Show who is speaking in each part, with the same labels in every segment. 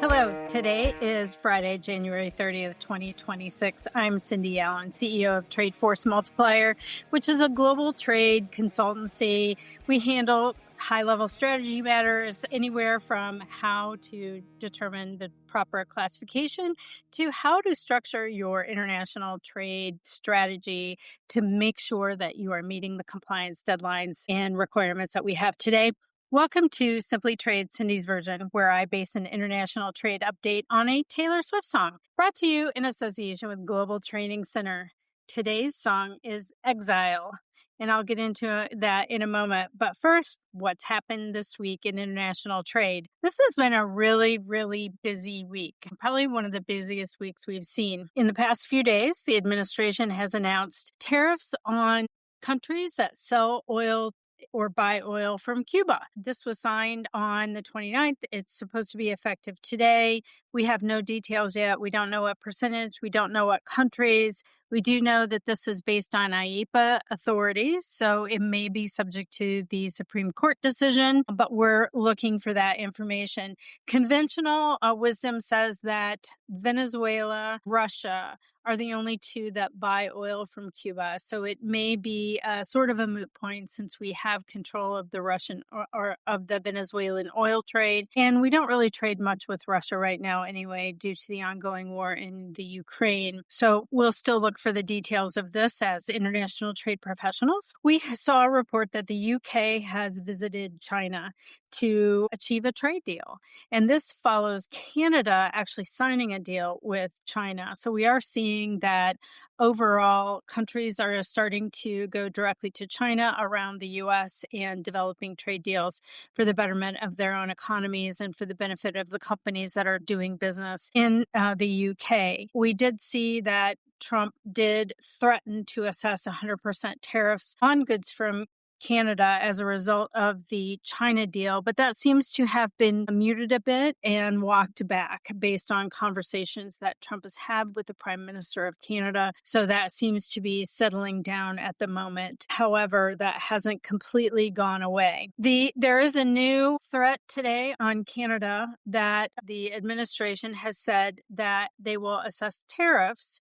Speaker 1: Hello, today is Friday, January 30th, 2026. I'm Cindy Allen, CEO of TradeForce Multiplier, which is a global trade consultancy. We handle high-level strategy matters, anywhere from how to determine the proper classification to how to structure your international trade strategy to make sure that you are meeting the compliance deadlines and requirements that we have today. Welcome to Simply Trade, Cindy's version, where I base an international trade update on a Taylor Swift song, brought to you in association with Global Training Center. Today's song is Exile, and I'll get into that in a moment. But first, what's happened this week in international trade? This has been a really, really busy week, probably one of the busiest weeks we've seen. In the past few days, the administration has announced tariffs on countries that sell oil or buy oil from Cuba. This was signed on the 29th. It's supposed to be effective today. We have no details yet. We don't know what percentage. We don't know what countries. We do know that this is based on IEEPA authorities, so it may be subject to the Supreme Court decision, but we're looking for that information. Conventional wisdom says that Venezuela, Russia are the only two that buy oil from Cuba, so it may be sort of a moot point since we have control of the Russian or of the Venezuelan oil trade, and we don't really trade much with Russia right now anyway due to the ongoing war in the Ukraine. So we'll still look for the details of this as international trade professionals. We saw a report that the UK has visited China to achieve a trade deal. And this follows Canada actually signing a deal with China. So we are seeing that overall countries are starting to go directly to China around the US and developing trade deals for the betterment of their own economies and for the benefit of the companies that are doing business in the UK. We did see that Trump did threaten to assess 100% tariffs on goods from Canada as a result of the China deal, but that seems to have been muted a bit and walked back based on conversations that Trump has had with the Prime Minister of Canada. So that seems to be settling down at the moment. However, that hasn't completely gone away. There is a new threat today on Canada that the administration has said that they will assess tariffs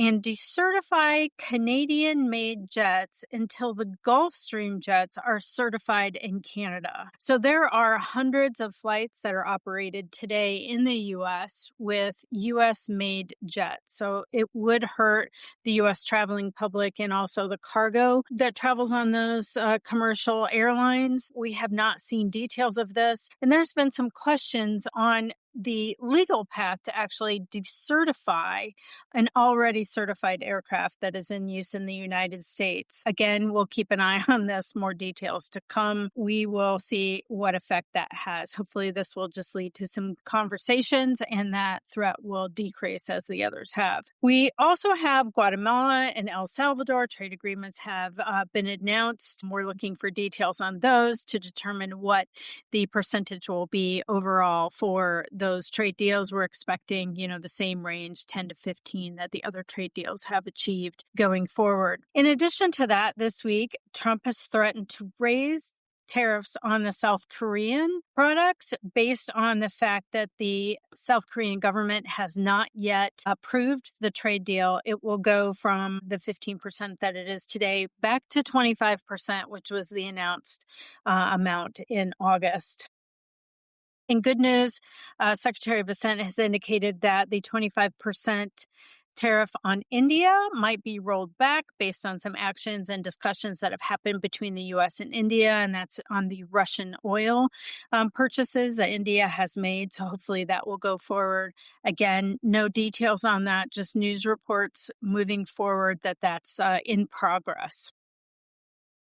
Speaker 1: and decertify Canadian-made jets until the Gulfstream jets are certified in Canada. So there are hundreds of flights that are operated today in the U.S. with U.S.-made jets. So it would hurt the U.S. traveling public and also the cargo that travels on those commercial airlines. We have not seen details of this, and there's been some questions on the legal path to actually decertify an already certified aircraft that is in use in the United States. Again, we'll keep an eye on this, more details to come. We will see what effect that has. Hopefully this will just lead to some conversations and that threat will decrease as the others have. We also have Guatemala and El Salvador. Trade agreements have been announced. We're looking for details on those to determine what the percentage will be overall for those trade deals. We're expecting, the same range, 10 to 15, that the other trade deals have achieved going forward. In addition to that, this week, Trump has threatened to raise tariffs on the South Korean products based on the fact that the South Korean government has not yet approved the trade deal. It will go from the 15% that it is today back to 25%, which was the announced amount in August. In good news, Secretary Bessent has indicated that the 25% tariff on India might be rolled back based on some actions and discussions that have happened between the U.S. and India, and that's on the Russian oil purchases that India has made. So hopefully that will go forward. Again, no details on that, just news reports moving forward that that's in progress.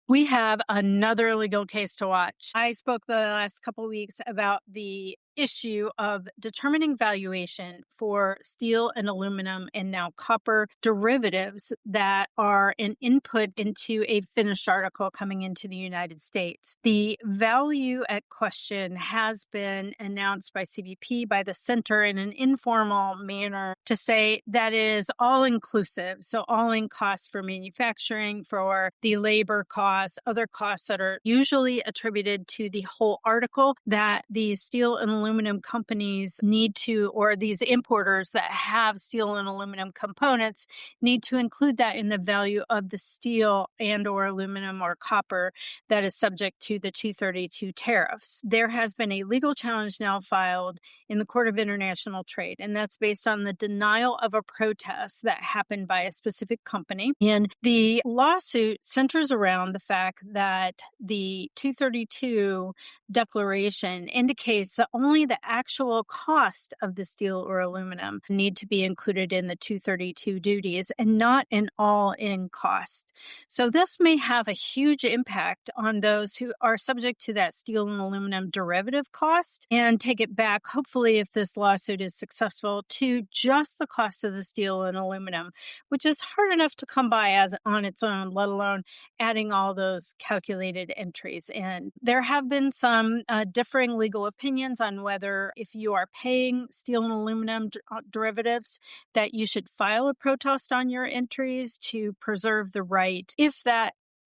Speaker 1: We have another legal case to watch. I spoke the last couple of weeks about the issue of determining valuation for steel and aluminum and now copper derivatives that are an input into a finished article coming into the United States. The value at question has been announced by CBP, by the center, in an informal manner to say that it is all inclusive. So all in costs for manufacturing, for the labor costs, other costs that are usually attributed to the whole article, that the steel and aluminum aluminum companies need to, or these importers that have steel and aluminum components need to include that in the value of the steel and or aluminum or copper that is subject to the 232 tariffs. There has been a legal challenge now filed in the Court of International Trade, and that's based on the denial of a protest that happened by a specific company. And the lawsuit centers around the fact that the 232 declaration indicates that only the actual cost of the steel or aluminum need to be included in the 232 duties and not an all-in cost. So this may have a huge impact on those who are subject to that steel and aluminum derivative cost and take it back, hopefully, if this lawsuit is successful, to just the cost of the steel and aluminum, which is hard enough to come by as on its own, let alone adding all those calculated entries in. There have been some differing legal opinions on whether, if you are paying steel and aluminum derivatives, that you should file a protest on your entries to preserve the right if that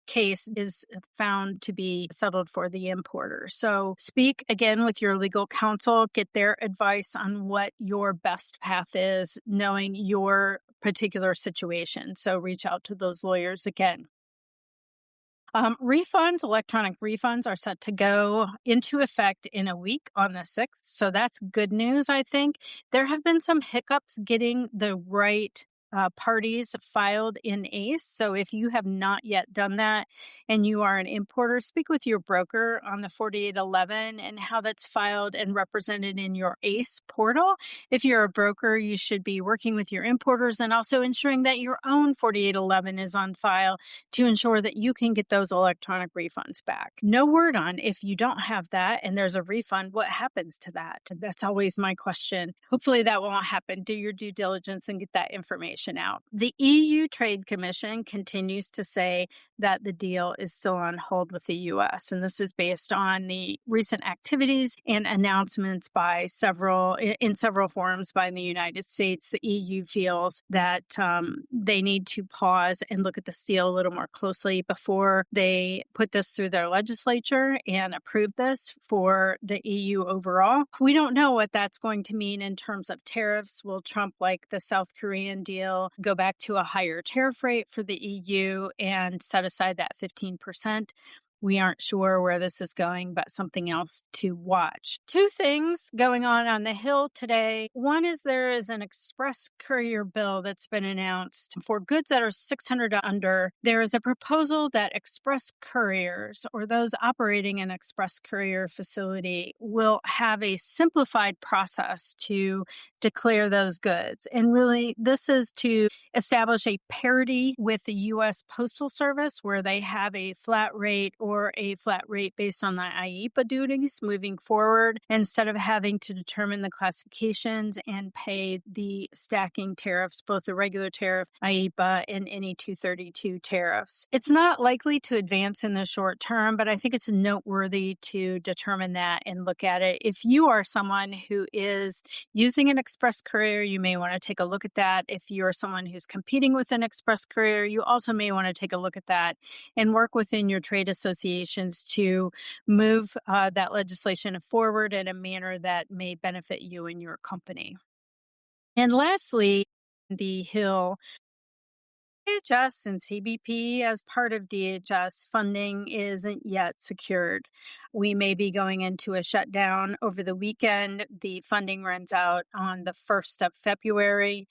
Speaker 1: case is found to be settled for the importer. So speak again with your legal counsel, get their advice on what your best path is, knowing your particular situation. So reach out to those lawyers again. Refunds, electronic refunds are set to go into effect in a week on the 6th. So that's good news, I think. There have been some hiccups getting the right parties filed in ACE. So if you have not yet done that and you are an importer, speak with your broker on the 4811 and how that's filed and represented in your ACE portal. If you're a broker, you should be working with your importers and also ensuring that your own 4811 is on file to ensure that you can get those electronic refunds back. No word on if you don't have that and there's a refund, what happens to that? That's always my question. Hopefully that won't happen. Do your due diligence and get that information out. The EU Trade Commission continues to say that the deal is still on hold with the U.S. And this is based on the recent activities and announcements by several forums by the United States. The EU feels that they need to pause and look at the deal a little more closely before they put this through their legislature and approve this for the EU overall. We don't know what that's going to mean in terms of tariffs. Will Trump, like the South Korean deal, go back to a higher tariff rate for the EU and set aside that 15%? We aren't sure where this is going, but something else to watch. Two things going on the Hill today. One is there is an express courier bill that's been announced for goods that are 600 under. There is a proposal that express couriers or those operating an express courier facility will have a simplified process to declare those goods. And really, this is to establish a parity with the U.S. Postal Service, where they have a flat rate or a flat rate based on the IEPA duties moving forward, instead of having to determine the classifications and pay the stacking tariffs, both the regular tariff, IEPA, and any 232 tariffs. It's not likely to advance in the short term, but I think it's noteworthy to determine that and look at it. If you are someone who is using an express courier, you may want to take a look at that. If you're someone who's competing with an express courier, you also may want to take a look at that and work within your trade associations to move that legislation forward in a manner that may benefit you and your company. And lastly, the Hill, DHS and CBP as part of DHS funding isn't yet secured. We may be going into a shutdown over the weekend. The funding runs out on the 1st of February.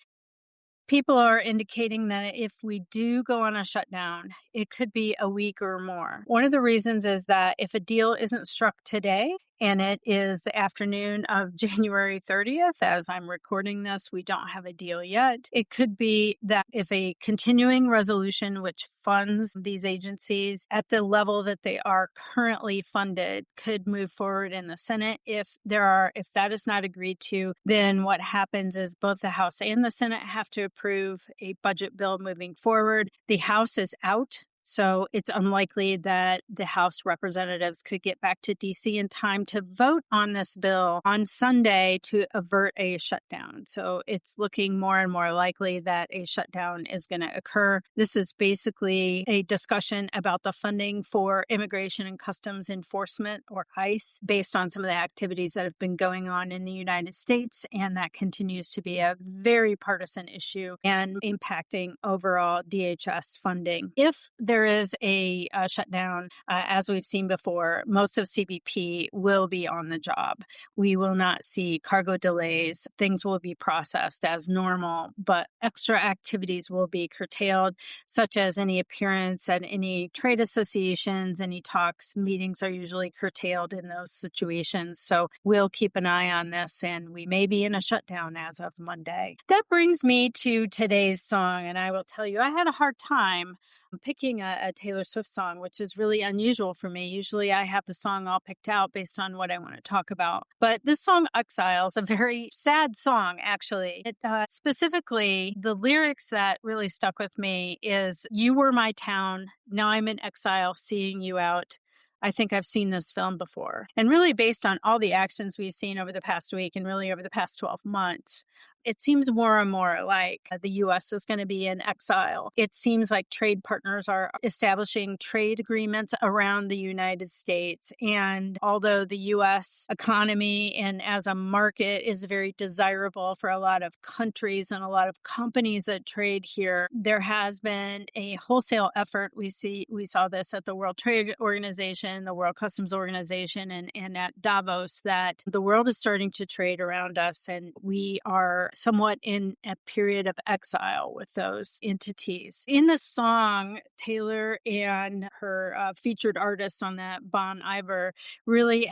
Speaker 1: People are indicating that if we do go on a shutdown, it could be a week or more. One of the reasons is that if a deal isn't struck today, and it is the afternoon of January 30th, as I'm recording this, we don't have a deal yet. It could be that if a continuing resolution which funds these agencies at the level that they are currently funded could move forward in the Senate. If that is not agreed to, then what happens is both the House and the Senate have to approve a budget bill moving forward. The House is out, So it's unlikely that the House representatives could get back to DC in time to vote on this bill on Sunday to avert a shutdown. So it's looking more and more likely that a shutdown is going to occur. This is basically a discussion about the funding for Immigration and Customs Enforcement, or ICE, based on some of the activities that have been going on in the United States. And that continues to be a very partisan issue and impacting overall DHS funding. If there is a shutdown, as we've seen before, most of CBP will be on the job. We will not see cargo delays. Things will be processed as normal, but extra activities will be curtailed, such as any appearance at any trade associations, any talks. Meetings are usually curtailed in those situations. So we'll keep an eye on this, and we may be in a shutdown as of Monday. That brings me to today's song, and I will tell you, I had a hard time picking a Taylor Swift song, which is really unusual for me. Usually I have the song all picked out based on what I want to talk about. But this song, Exile, is a very sad song, actually. It specifically, the lyrics that really stuck with me is, "You were my town, now I'm in exile, seeing you out. I think I've seen this film before." And really based on all the actions we've seen over the past week and really over the past 12 months, it seems more and more like the U.S. is going to be in exile. It seems like trade partners are establishing trade agreements around the United States. And although the U.S. economy and as a market is very desirable for a lot of countries and a lot of companies that trade here, there has been a wholesale effort. We saw this at the World Trade Organization, the World Customs Organization, and at Davos, that the world is starting to trade around us, and we are somewhat in a period of exile with those entities. In the song, Taylor and her featured artist on that, Bon Iver, really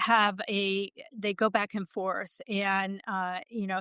Speaker 1: they go back and forth. And,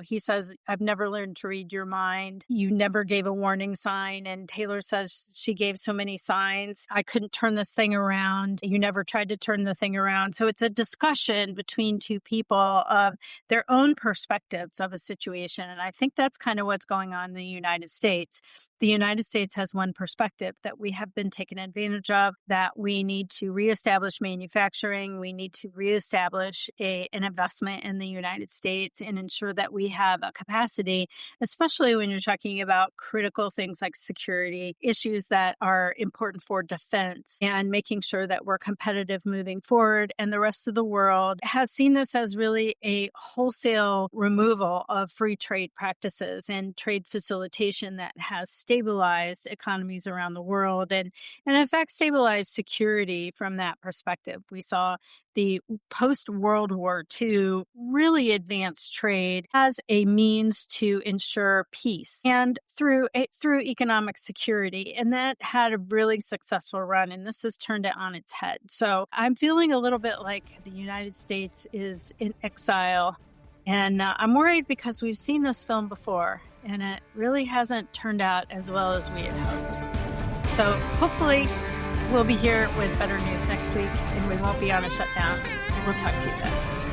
Speaker 1: he says, "I've never learned to read your mind. You never gave a warning sign." And Taylor says she gave so many signs. "I couldn't turn this thing around. You never tried to turn the thing around." So it's a discussion between two people of their own perspectives of a situation. And I think that's kind of what's going on in the United States. The United States has one perspective, that we have been taken advantage of, that we need to reestablish manufacturing. We need to reestablish an investment in the United States and ensure that we have a capacity, especially when you're talking about critical things like security, issues that are important for defense, and making sure that we're competitive moving forward. And the rest of the world has seen this as really a wholesale removal of free trade practices and trade facilitation that has stabilized economies around the world and in fact stabilized security from that perspective. We saw the post-World War II really advance trade as a means to ensure peace and through economic security. And that had a really successful run, and this has turned it on its head. So I'm feeling a little bit like the United States is in exile. And I'm worried because we've seen this film before, and it really hasn't turned out as well as we had hoped. So hopefully we'll be here with better news next week, and we won't be on a shutdown. We'll talk to you then.